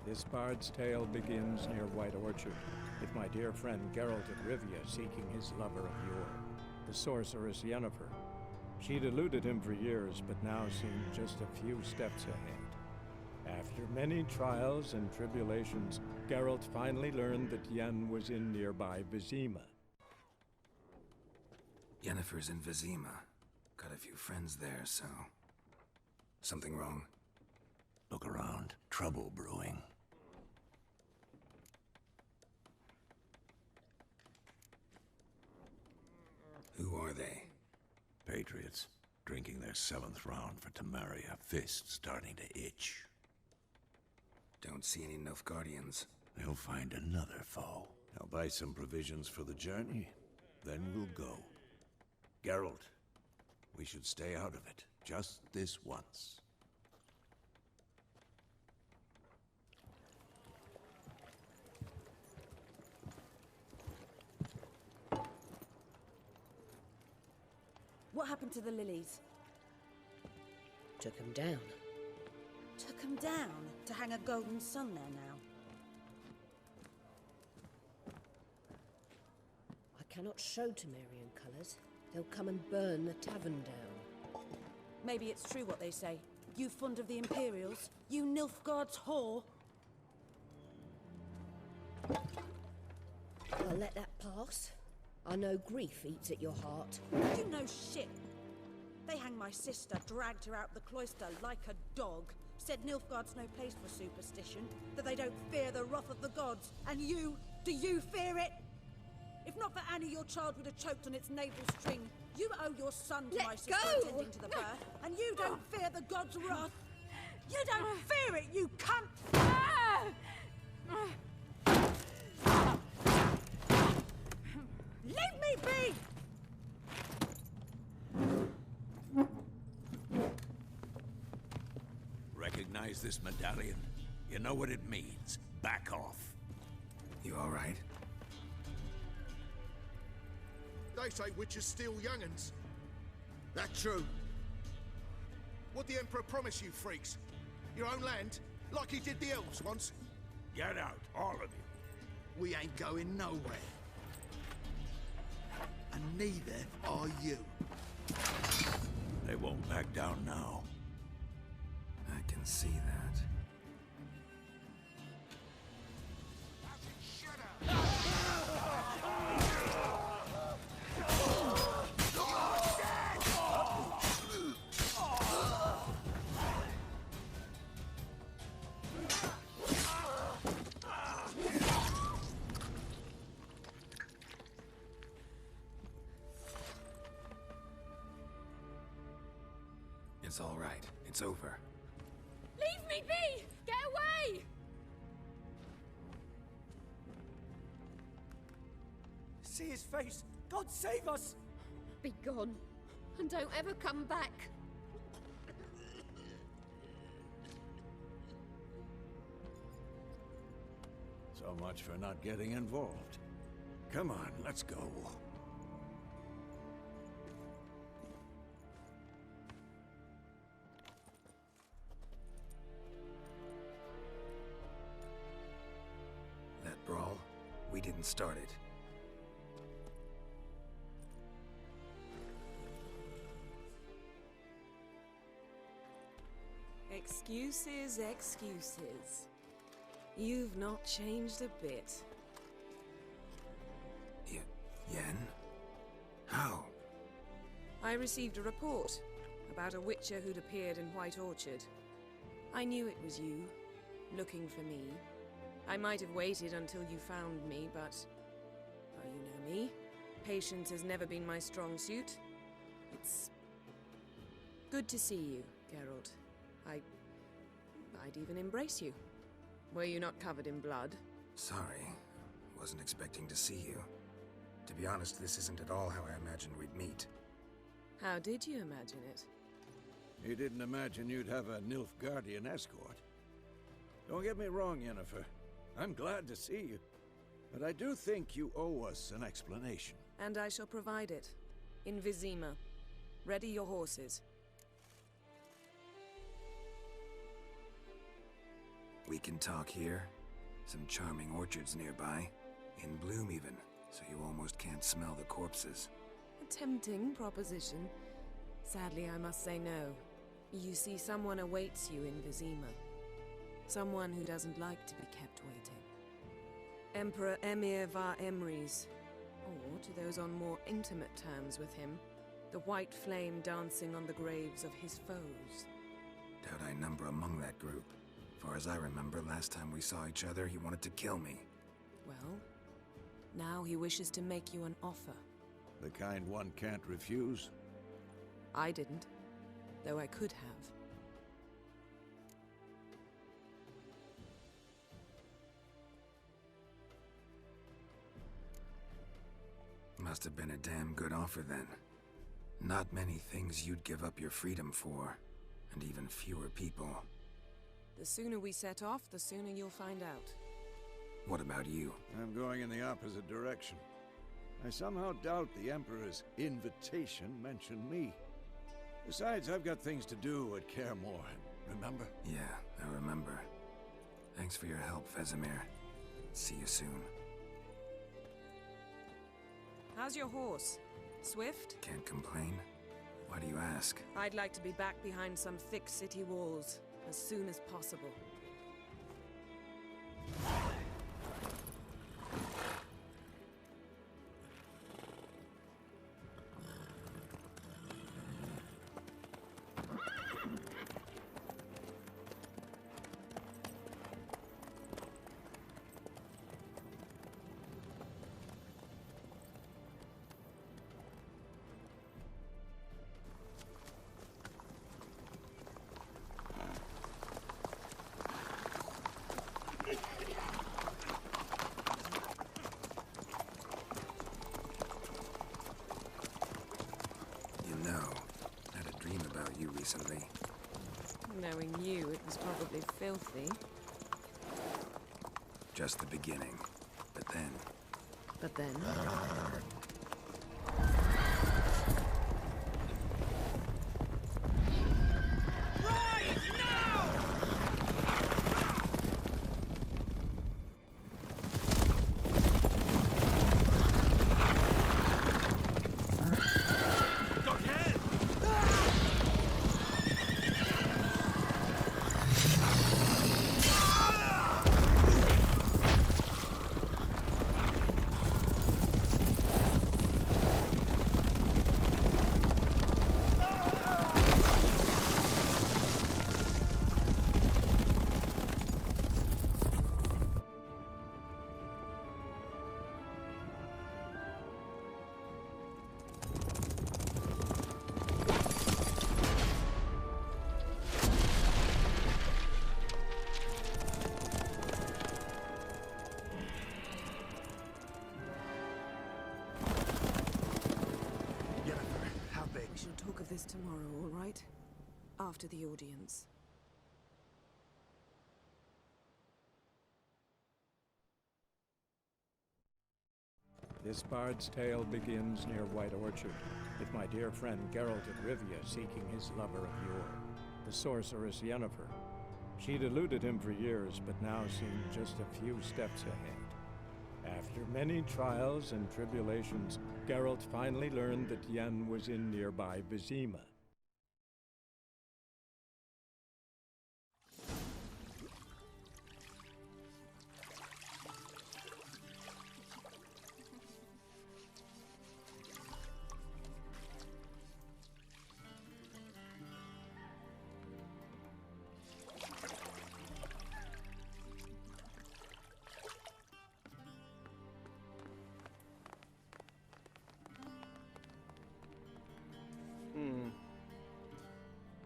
This bard's tale begins near White Orchard, with my dear friend Geralt of Rivia seeking his lover of yore, the sorceress Yennefer. She'd eluded him for years, but now seemed just a few steps ahead. After many trials and tribulations, Geralt finally learned that Yen was in nearby Vizima. Yennefer's in Vizima. Got a few friends there, so... Something wrong? Look around. Trouble brewing. Who are they? Patriots. Drinking their 7th round for Temeria. Fists starting to itch. Don't see any Nilfgaardians. They'll find another foe. I'll buy some provisions for the journey. Then we'll go. Geralt, we should stay out of it. Just this once. What happened to the lilies? Took him down. Took them down to hang a golden sun there now. I cannot show Temerian colours. They'll come and burn the tavern down. Maybe it's true what they say. You fond of the Imperials? You Nilfgaard's whore? I'll let that pass. I know grief eats at your heart. You know shit. They hanged my sister, dragged her out the cloister like a dog. Said Nilfgaard's no place for superstition, that they don't fear the wrath of the gods. And you, do you fear it? If not for Annie, your child would have choked on its navel string. You owe your son to my sister attending to the birth, and you don't fear the gods' wrath. You don't fear it, you cunt! Leave me be! Recognize this medallion? You know what it means. Back off. You all right? They say witches steal young'uns. That true? What'd the Emperor promise you, freaks? Your own land? Like he did the elves once? Get out, all of you. We ain't going nowhere. And neither are you. They won't back down now. I can see that. It's all right. It's over. Leave me be! Get away! See his face! God save us! Be gone, and don't ever come back. So much for not getting involved. Come on, let's go. That brawl, we didn't start it. Excuses, excuses. You've not changed a bit. Yen? How? I received a report about a witcher who'd appeared in White Orchard. I knew it was you, looking for me. I might have waited until you found me, but... oh, you know me. Patience has never been my strong suit. It's... good to see you, Geralt. I'd even embrace you. Were you not covered in blood? Sorry. Wasn't expecting to see you. To be honest, this isn't at all how I imagined we'd meet. How did you imagine it? You didn't imagine you'd have a Nilfgaardian escort. Don't get me wrong, Yennefer. I'm glad to see you. But I do think you owe us an explanation. And I shall provide it. In Vizima. Ready your horses. We can talk here. Some charming orchards nearby. In bloom even, so you almost can't smell the corpses. A tempting proposition. Sadly, I must say no. You see, someone awaits you in Vizima. Someone who doesn't like to be kept waiting. Emperor Emir var Emrys. Or, to those on more intimate terms with him, the white flame dancing on the graves of his foes. Doubt I number among that group. Far as I remember, last time we saw each other, he wanted to kill me. Well, now he wishes to make you an offer. The kind one can't refuse? I didn't, though I could have. Must have been a damn good offer then. Not many things you'd give up your freedom for, and even fewer people. The sooner we set off, the sooner you'll find out. What about you? I'm going in the opposite direction. I somehow doubt the Emperor's invitation mentioned me. Besides, I've got things to do at Kaer Morhen, remember? Yeah, I remember. Thanks for your help, Vesemir. See you soon. How's your horse? Swift? Can't complain. Why do you ask? I'd like to be back behind some thick city walls as soon as possible. Recently. Knowing you, it was probably filthy. Just the beginning. But then... But then... This tomorrow, all right? After the audience. This bard's tale begins near White Orchard, with my dear friend Geralt of Rivia seeking his lover of yore, the sorceress Yennefer. She'd eluded him for years, but now seemed just a few steps ahead. After many trials and tribulations, Geralt finally learned that Yen was in nearby Vizima.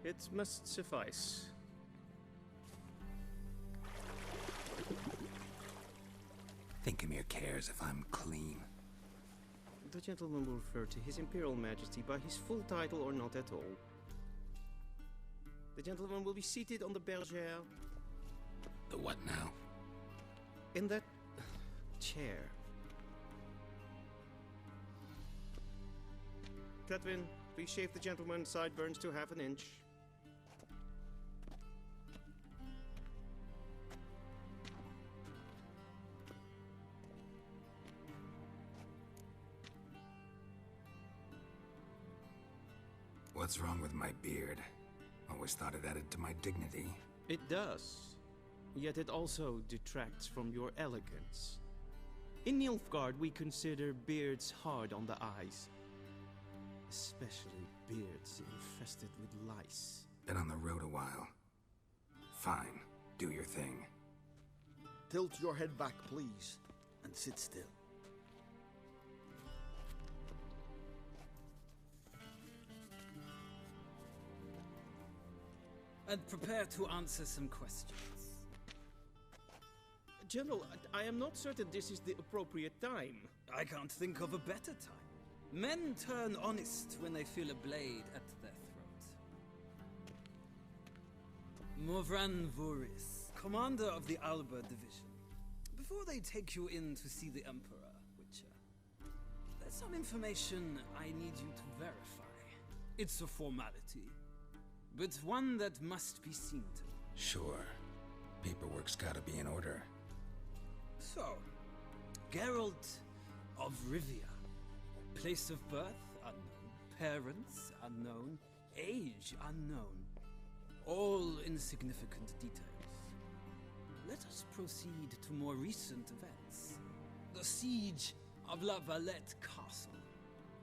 It must suffice. Think Emir cares if I'm clean. The gentleman will refer to His Imperial Majesty by his full title or not at all. The gentleman will be seated on the bergère. The what now? In that chair. Catwin, please shave the gentleman's sideburns to half an inch. What's wrong with my beard? Always thought it added to my dignity. It does. Yet it also detracts from your elegance. In Nilfgaard, we consider beards hard on the eyes. Especially beards infested with lice. Been on the road a while. Fine, do your thing. Tilt your head back, please, and sit still. And prepare to answer some questions. General, I am not certain this is the appropriate time. I can't think of a better time. Men turn honest when they feel a blade at their throat. Morvran Voris, commander of the Alba Division. Before they take you in to see the Emperor, Witcher, there's some information I need you to verify. It's a formality, but one that must be seen to. Sure. Paperwork's gotta be in order. So, Geralt of Rivia. Place of birth, unknown. Parents, unknown. Age, unknown. All insignificant details. Let us proceed to more recent events. The siege of La Valette Castle.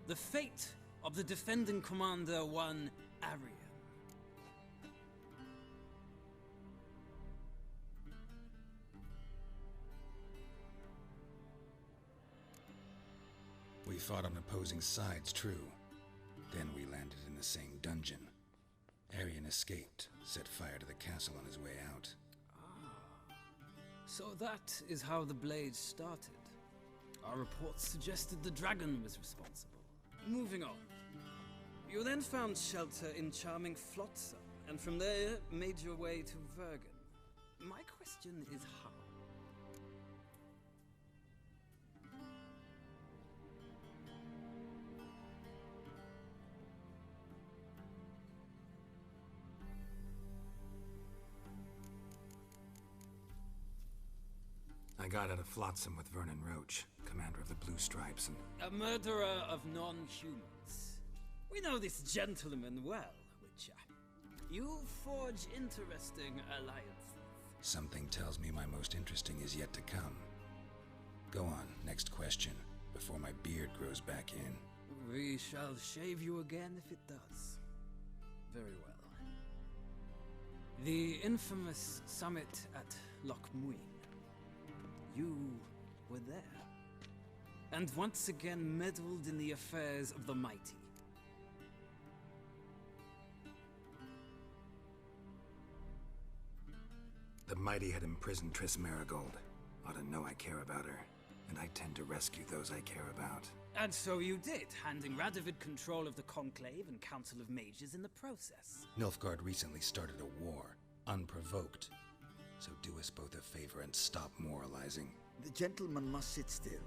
The fate of the defending commander, one Arian. We fought on opposing sides, true. Then we landed in the same dungeon. Arian escaped, set fire to the castle on his way out. So that is how the blade started. Our reports suggested the dragon was responsible. Moving on. You then found shelter in charming Flotsam, and from there made your way to Vergen. My question is how? I got out of Flotsam with Vernon Roach, commander of the Blue Stripes, and... A murderer of non-humans. We know this gentleman well, Witcher. You forge interesting alliances. Something tells me my most interesting is yet to come. Go on, next question, before my beard grows back in. We shall shave you again if it does. Very well. The infamous summit at Loch Muin. You were there, and once again meddled in the affairs of the mighty. The mighty had imprisoned Triss Marigold. Ought to know I care about her, and I tend to rescue those I care about. And so you did, handing Radovid control of the Conclave and Council of Mages in the process. Nilfgaard recently started a war, unprovoked. So do us both a favor and stop moralizing. The gentleman must sit still.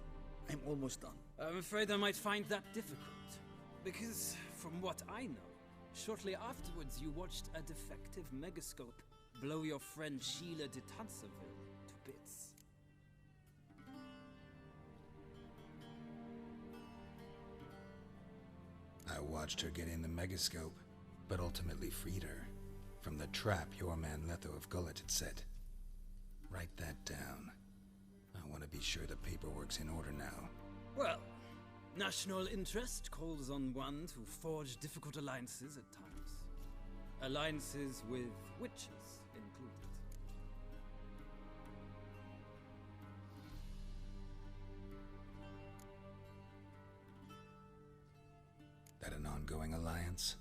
I'm almost done. I'm afraid I might find that difficult. Because, from what I know, shortly afterwards you watched a defective megascope blow your friend Sheila de Tanserville to bits. I watched her get in the megascope, but ultimately freed her from the trap your man Letho of Gullet had set. Write that down. I want to be sure the paperwork's in order now. Well, national interest calls on one to forge difficult alliances at times. Alliances with witches included. That an ongoing alliance?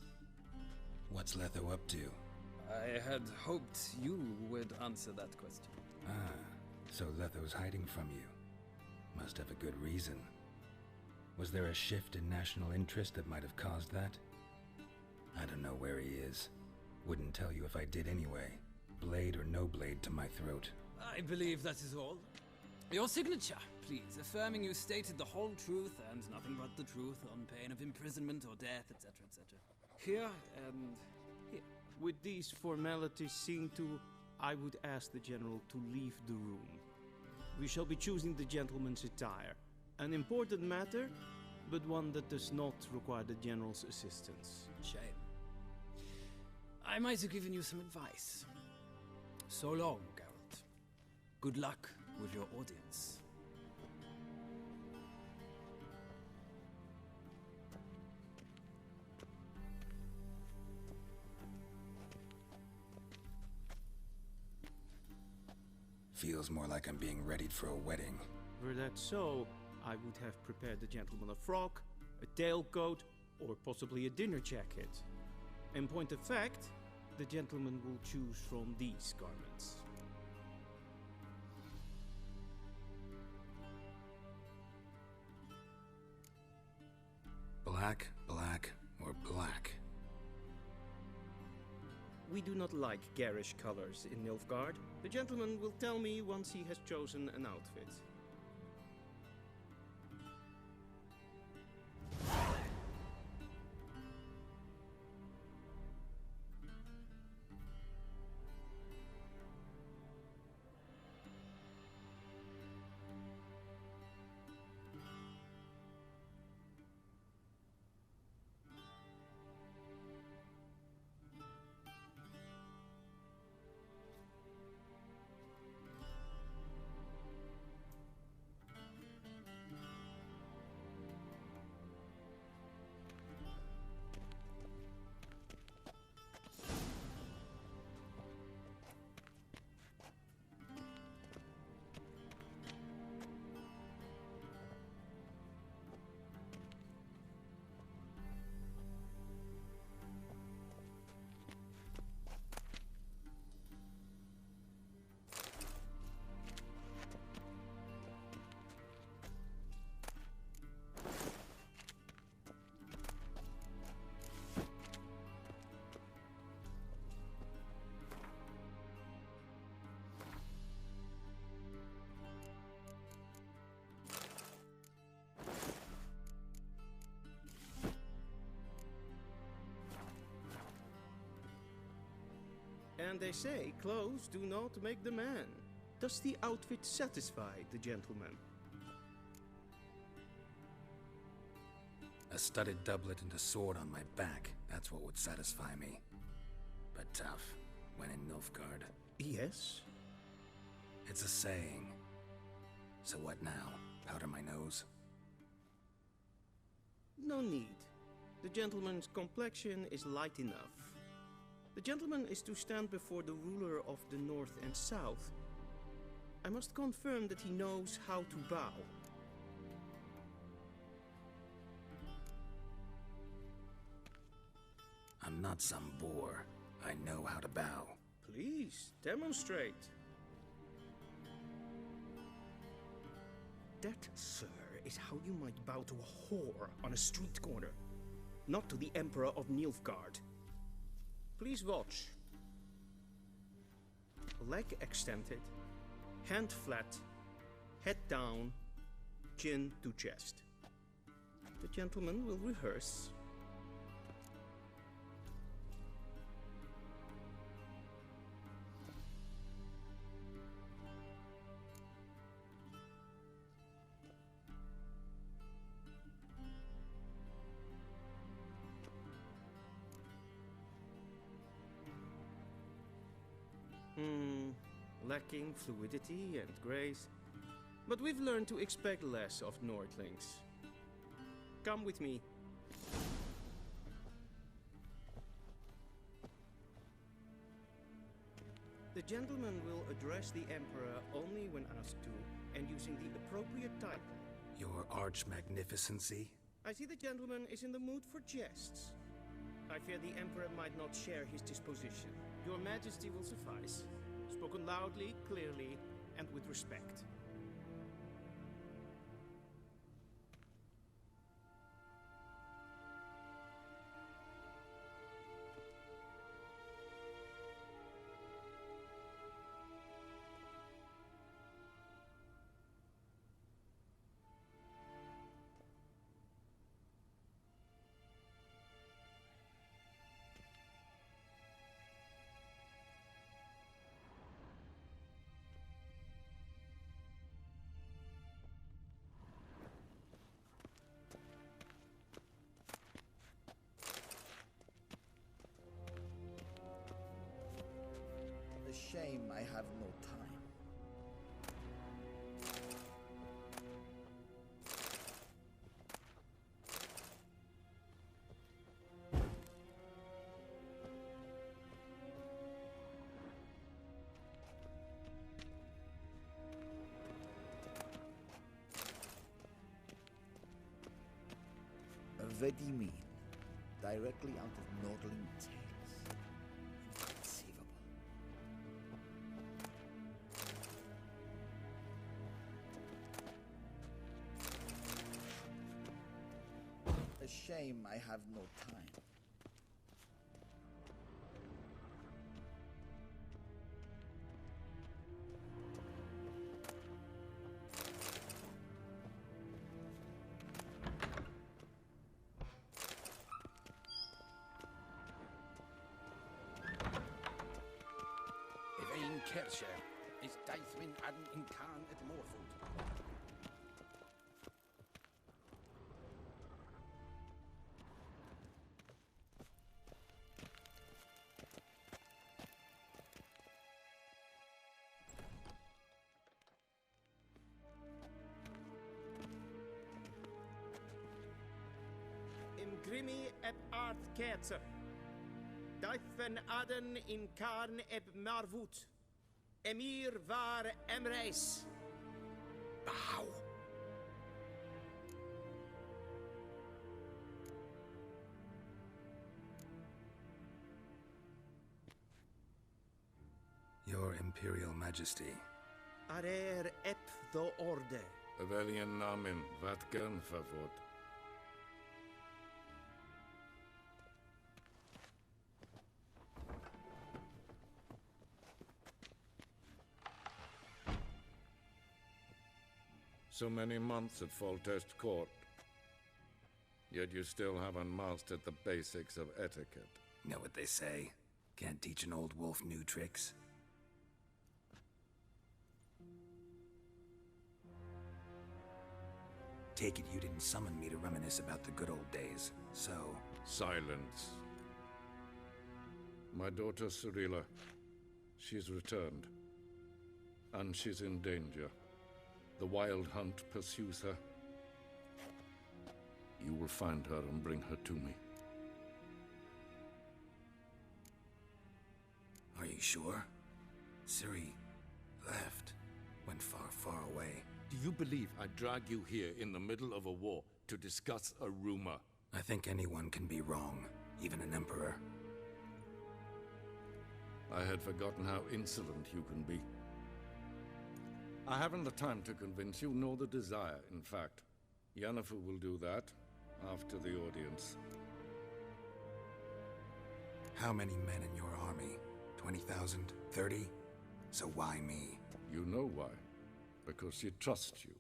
What's Letho up to? I had hoped you would answer that question. Ah, so Letho's hiding from you. Must have a good reason. Was there a shift in national interest that might have caused that? I don't know where he is. Wouldn't tell you if I did anyway. Blade or no blade to my throat. I believe that is all. Your signature, please, affirming you stated the whole truth and nothing but the truth on pain of imprisonment or death, etc., etc. Here and here. With these formalities seen to, I would ask the General to leave the room. We shall be choosing the gentleman's attire. An important matter, but one that does not require the General's assistance. Shame. I might have given you some advice. So long, Geralt. Good luck with your audience. Feels more like I'm being readied for a wedding. Were that so, I would have prepared the gentleman a frock, a tailcoat, or possibly a dinner jacket. In point of fact, the gentleman will choose from these garments. Black, black, or black? We do not like garish colors in Nilfgaard. The gentleman will tell me once he has chosen an outfit. And they say clothes do not make the man. Does the outfit satisfy the gentleman? A studded doublet and a sword on my back, that's what would satisfy me. But tough, when in Nilfgaard. Yes. It's a saying. So what now? Powder my nose? No need. The gentleman's complexion is light enough. The gentleman is to stand before the ruler of the North and South. I must confirm that he knows how to bow. I'm not some boor. I know how to bow. Please, demonstrate. That, sir, is how you might bow to a whore on a street corner, not to the Emperor of Nilfgaard. Please watch. Leg extended, hand flat, head down, chin to chest. The gentleman will rehearse. Lacking fluidity and grace, but we've learned to expect less of Nordlings. Come with me. The gentleman will address the Emperor only when asked to, and using the appropriate title. Your arch-magnificency? I see the gentleman is in the mood for jests. I fear the Emperor might not share his disposition. Your Majesty will suffice. Spoken loudly, clearly, and with respect. shame I have no time. What do you mean? Directly out of Nordling tales. Inconceivable. A shame I have no time. Kersher is Daithmin Adden in Khan at Morfoot. Imgrimi eb Arth Kerzer. Daithven Adden in Khan eb Marvut. Emir var Emreis. Bow. Your Imperial Majesty. Arer ep the orde. Evelian namen, wat gern favot. So many months at Foltest Court, yet you still haven't mastered the basics of etiquette. Know what they say? Can't teach an old wolf new tricks. Take it you didn't summon me to reminisce about the good old days, so... Silence. My daughter Cyrilla, she's returned. And she's in danger. The Wild Hunt pursues her. You will find her and bring her to me. Are you sure? Ciri left. Went far, far away. Do you believe I drag you here in the middle of a war to discuss a rumor? I think anyone can be wrong, even an emperor. I had forgotten how insolent you can be. I haven't the time to convince you, nor the desire, in fact. Yennefer will do that after the audience. How many men in your army? 20,000? 30? So why me? You know why. Because she trusts you.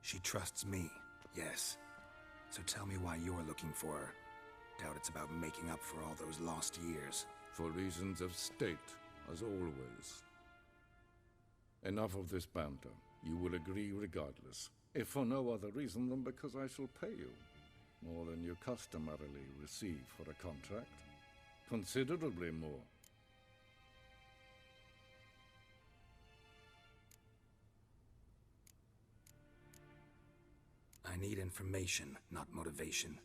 She trusts me, yes. So tell me why you're looking for her. Doubt it's about making up for all those lost years. For reasons of state, as always. Enough of this banter. You will agree regardless. If for no other reason than because I shall pay you. More than you customarily receive for a contract. Considerably more. I need information, not motivation.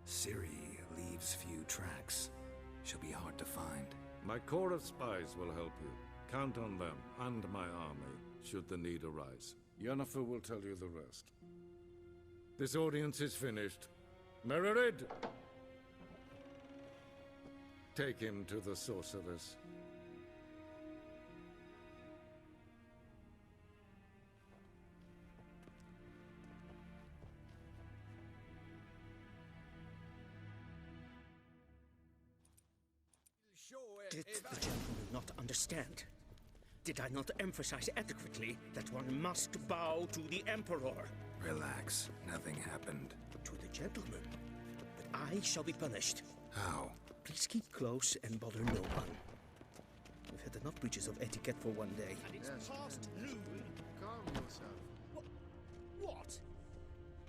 Ciri leaves few tracks. She'll be hard to find. My corps of spies will help you. Count on them, and my army, should the need arise. Yennefer will tell you the rest. This audience is finished. Mererid! Take him to the sorceress. Did the gentleman not understand? Did I not emphasize adequately that one must bow to the Emperor? Relax. Nothing happened. To the gentleman. But I shall be punished. How? Please keep close and bother no one. We've had enough breaches of etiquette for one day. And it's past noon. Calm yourself. What?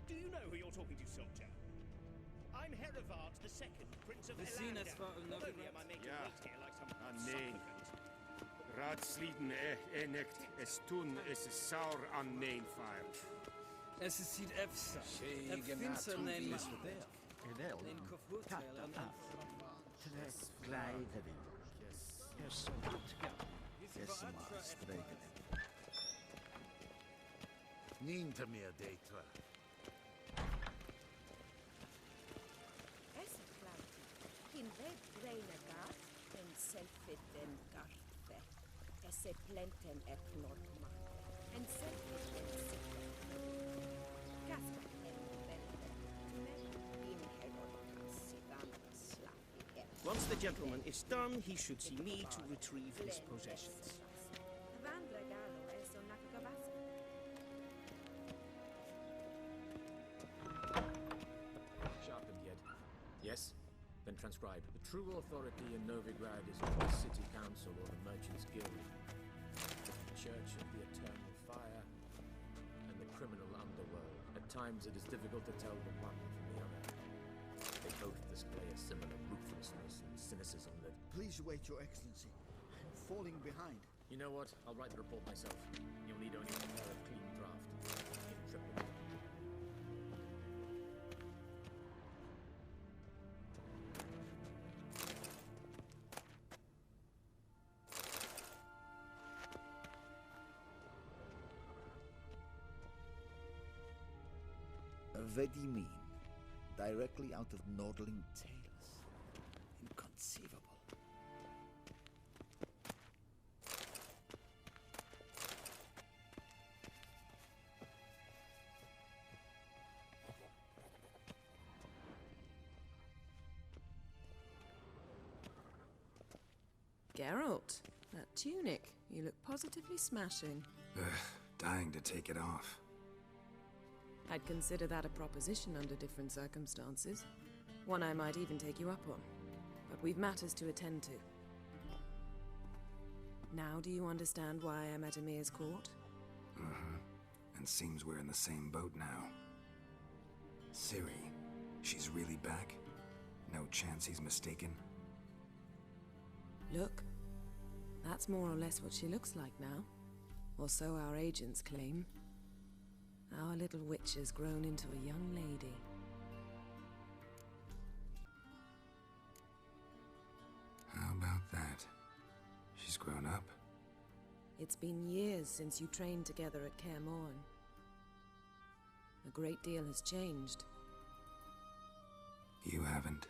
Do you know who you're talking to, soldier? I'm Herivard II, Prince of Elandia. Not only am I making wait here like some supplicant, Ratsliden enekt es tun es saur an neenfire. Es is ziet efsa. Finser nein mas bedek. Edel. Nein kofhotel an Tres gleideren. Yes, yes, maar spreken. Niet meer deetwa. Es klein. In red brainer gaat en selfiten garfe. Esse plenten eknort en selfiten sitte. Gasper Once the gentleman is done, he should see me to retrieve his possessions. Sharpened yet? Yes? Then transcribe. The true authority in Novigrad is not the city council or the merchants' guild. The church of the eternal fire and the criminal underworld. At times it is difficult to tell the one from the other. They both display a similar ruthlessness and cynicism that... Please wait, Your Excellency. I'm falling behind. You know what? I'll write the report myself. You'll need only prepare a clean draft. In triplicate. Vedimin. Directly out of Nordling Tales. Inconceivable. Geralt, that tunic. You look positively smashing. Dying to take it off. I'd consider that a proposition under different circumstances. One I might even take you up on. But we've matters to attend to. Now do you understand why I'm at Emir's court? Mm-hmm. And seems we're in the same boat now. Ciri, she's really back? No chance he's mistaken? Look, that's more or less what she looks like now. Or so our agents claim. Our little witch has grown into a young lady. How about that? She's grown up? It's been years since you trained together at Kaer Morhen. A great deal has changed. You haven't.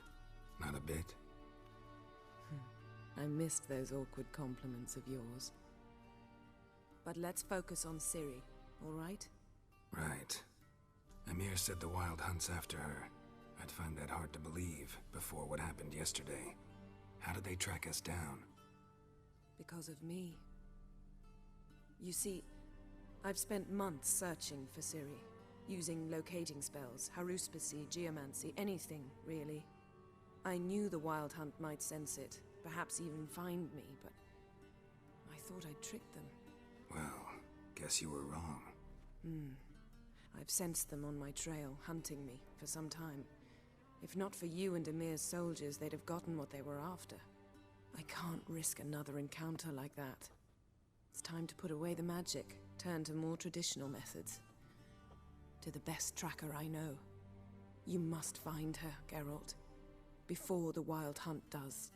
Not a bit. I missed those awkward compliments of yours. But let's focus on Ciri, all right? Right. Emir said the Wild Hunt's after her. I'd find that hard to believe before what happened yesterday. How did they track us down? Because of me. You see, I've spent months searching for Ciri, using locating spells, haruspicy, geomancy, anything, really. I knew the Wild Hunt might sense it, perhaps even find me, but I thought I'd tricked them. Well, guess you were wrong. I've sensed them on my trail, hunting me, for some time. If not for you and Emir's soldiers, they'd have gotten what they were after. I can't risk another encounter like that. It's time to put away the magic, turn to more traditional methods. To the best tracker I know. You must find her, Geralt. Before the Wild Hunt does.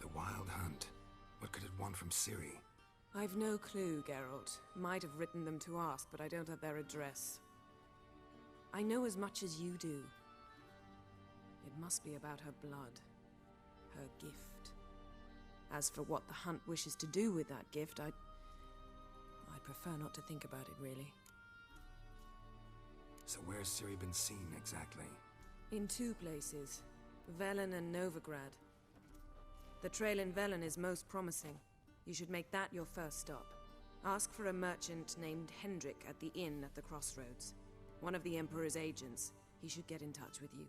The Wild Hunt? What could it want from Ciri? I've no clue, Geralt. Might have written them to ask, but I don't have their address. I know as much as you do. It must be about her blood. Her gift. As for what the Hunt wishes to do with that gift, I'd prefer not to think about it, really. So where's Ciri been seen, exactly? In two places. Velen and Novigrad. The trail in Velen is most promising. You should make that your first stop. Ask for a merchant named Hendrik at the inn at the crossroads. One of the Emperor's agents. He should get in touch with you.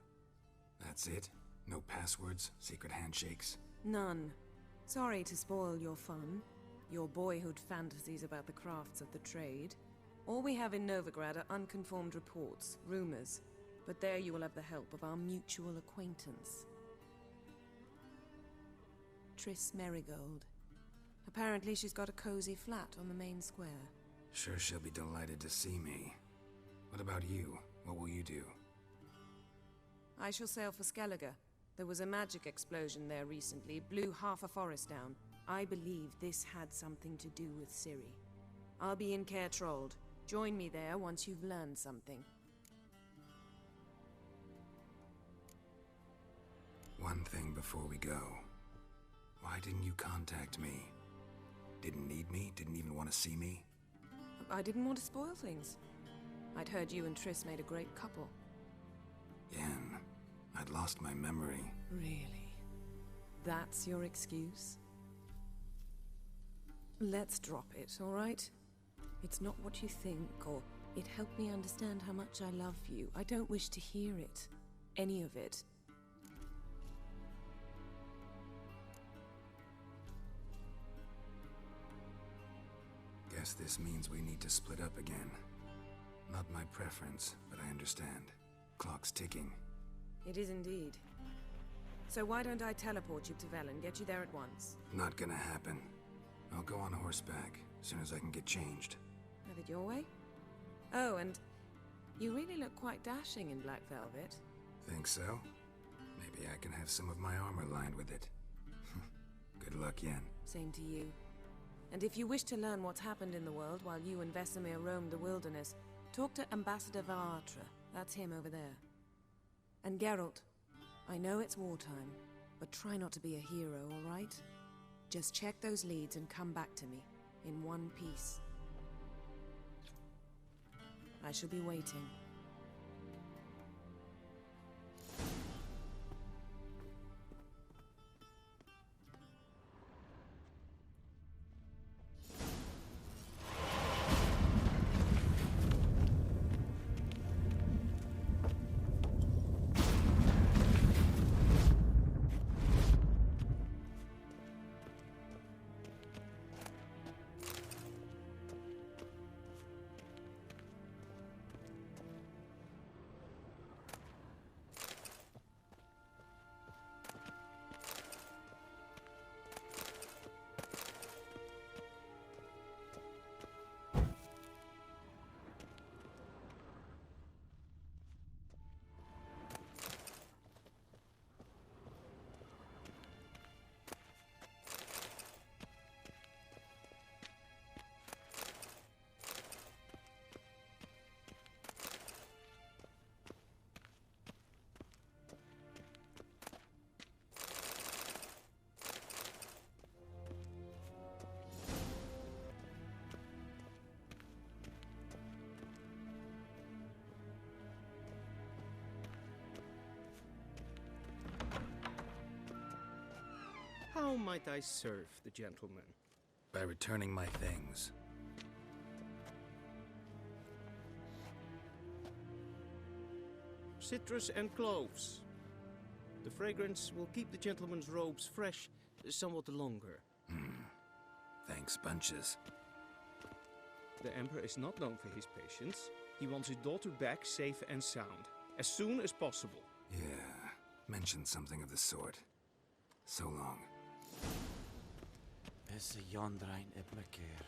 That's it? No passwords? Secret handshakes? None. Sorry to spoil your fun. Your boyhood fantasies about the crafts of the trade. All we have in Novigrad are unconfirmed reports, rumors. But there you will have the help of our mutual acquaintance. Triss Merigold. Apparently she's got a cozy flat on the main square. Sure she'll be delighted to see me. What about you? What will you do? I shall sail for Skellige. There was a magic explosion there recently, blew half a forest down. I believe this had something to do with Ciri. I'll be in Caer Trold. Join me there once you've learned something. One thing before we go. Why didn't you contact me? Didn't need me? Didn't even want to see me? I didn't want to spoil things. I'd heard you and Triss made a great couple. Yen, I'd lost my memory. Really? That's your excuse? Let's drop it, all right? It's not what you think, or it helped me understand how much I love you. I don't wish to hear it. Any of it. Guess this means we need to split up again. Not my preference, but I understand. Clock's ticking. It is indeed. So why don't I teleport you to Velen, get you there at once? Not gonna happen. I'll go on horseback, as soon as I can get changed. Have it your way? Oh, and you really look quite dashing in black velvet. Think so? Maybe I can have some of my armor lined with it. Good luck, Yen. Same to you. And if you wish to learn what's happened in the world while you and Vesemir roamed the wilderness, talk to Ambassador Varatra. That's him over there. And Geralt, I know it's wartime, but try not to be a hero, all right? Just check those leads and come back to me, in one piece. I shall be waiting. How might I serve the gentleman? By returning my things. Citrus and cloves. The fragrance will keep the gentleman's robes fresh somewhat longer. Thanks, bunches. The Emperor is not known for his patience. He wants his daughter back safe and sound, as soon as possible. Yeah, mentioned something of the sort. So long. Besse Jondrain Iblaker.